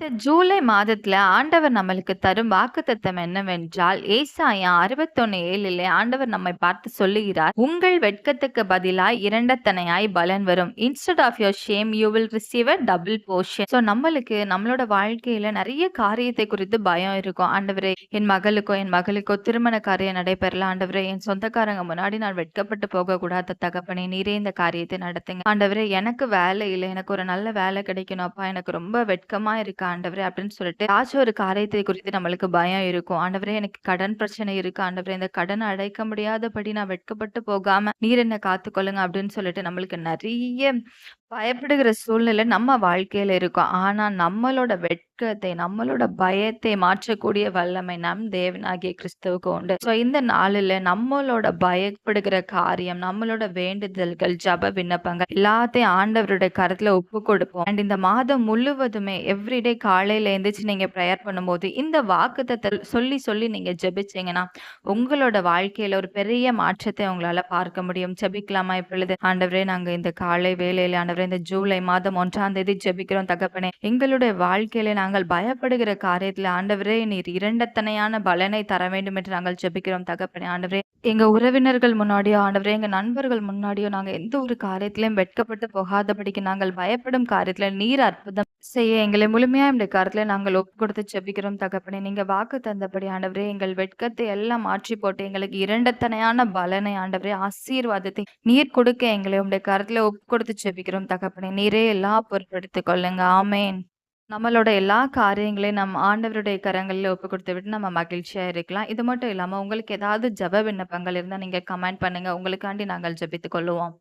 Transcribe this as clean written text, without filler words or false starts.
இந்த ஜூலை மாதத்துல ஆண்டவர் நம்மளுக்கு தரும் வாக்குத்தத்தம் என்னவென்றால், ஏசாயா 61:7 ஆண்டவர் நம்மை பார்த்து சொல்லுகிறார், "உங்கள் வெட்கத்துக்கு பதிலாய் இரண்டத்தனையாய் பலன் வரும். Instead of your shame you will receive a double portion." So நம்மளுக்கு நம்மளோட வாழ்க்கையில நிறைய காரியத்தை குறித்து பயம் இருக்கும். ஆண்டவரே, என் மகளுக்கோ திருமண காரியம் நடைபெறல. ஆண்டவரே, என் சொந்தக்காரங்க முன்னாடி நான் வெட்கப்பட்டு போகக்கூடாது தகப்பனே. நீரே இந்த காரியத்தை நடத்துங்க. ஆண்டவரே, எனக்கு வேலை இல்ல. எனக்கு ஒரு நல்ல வேலை கிடைக்கணும் அப்பா. எனக்கு ரொம்ப வெட்கமா இருக்கு ஆண்டவரே அப்படின்னு சொல்லிட்டு ஏதாச்சும் ஒரு காரியத்தை குறித்து நம்மளுக்கு பயம் இருக்கும். ஆண்டவரே, எனக்கு கடன் பிரச்சனை இருக்கு ஆண்டவரே, இந்த கடனை அடைக்க முடியாதபடி நான் வெட்கப்பட்டு போகாம நீர் என்ன காத்துக்கொள்ளுங்க அப்படின்னு சொல்லிட்டு நம்மளுக்கு நிறைய பயப்படுகிற சூழ்நிலை நம்ம வாழ்க்கையில இருக்கும். ஆனா நம்மளோட வெட்கத்தை, நம்மளோட பயத்தை மாற்றக்கூடிய வல்லமை நம் தேவனாகிய கிறிஸ்துவுக்கு உண்டு. ஸோ இந்த நாளில நம்மளோட பயப்படுகிற காரியம், நம்மளோட வேண்டுதல்கள், ஜெப விண்ணப்பங்கள் எல்லாத்தையும் ஆண்டவருடைய கரத்துல ஒப்பு கொடுப்போம். அண்ட் இந்த மாதம் முழுவதுமே எவ்ரிடே காலையில எந்திரிச்சு நீங்க பிரேயர் பண்ணும்போது, இந்த வாக்குத்தத்தம் சொல்லி சொல்லி நீங்க ஜெபிச்சீங்கன்னா, உங்களோட வாழ்க்கையில ஒரு பெரிய மாற்றத்தை உங்களால பார்க்க முடியும். ஜெபிக்கலாமா இப்பொழுது? ஆண்டவரே, நாங்க இந்த காலை வேளையில ஆண்டவரே இந்த ஜூலை மாதம் 1ஆம் தேதி ஜெபிக்கிறோம் தகப்பனே. எங்களுடைய வாழ்க்கையில நாங்கள் பயப்படுகிற காரியத்துல ஆண்டவரே நீர் இரண்டத்தனையான பலனை தர வேண்டும் என்று நாங்கள் ஜெபிக்கிறோம் தகப்பனே. ஆண்டவரே, எங்க உறவினர்கள் முன்னாடியோ ஆண்டவரே எங்க நண்பர்கள் முன்னாடியோ நாங்க எந்த ஒரு காரியத்திலயும் வெட்கப்பட்டு போகாதபடிக்கு நாங்கள் பயப்படும் காரியத்துல நீர் அற்புதம் செய்ய எங்களை முழுமையா இந்த காரியத்துல நாங்கள் ஒப்பு கொடுத்து ஜெபிக்கிறோம் தகப்பனே. நீங்க வாக்கு தந்தபடி ஆண்டவரே எங்கள் வெட்கத்தை எல்லாம் மாற்றி போட்டு எங்களுக்கு இரண்டத்தனையான பலனை ஆண்டவரே ஆசீர்வாதத்தை நீர் கொடுக்க எங்களை உடைய கருத்துல ஒப்பு கொடுத்து ஜெபிக்கிறோம் தகப்பனே. நீரே எல்லா பொறுப்பெடுத்துக் கொள்ளுங்க. ஆமேன். நம்மளோட எல்லா காரியங்களையும் நம்ம ஆண்டவருடைய கரங்களில் ஒப்பு கொடுத்து விட்டு நம்ம மகிழ்ச்சியா இருக்கலாம். இது மட்டும் இல்லாம உங்களுக்கு ஏதாவது ஜெப விண்ணப்பங்கள் இருந்தா நீங்க கமெண்ட் பண்ணுங்க. உங்களுக்காண்டி நாங்கள் ஜெபித்துக் கொள்ளுவோம்.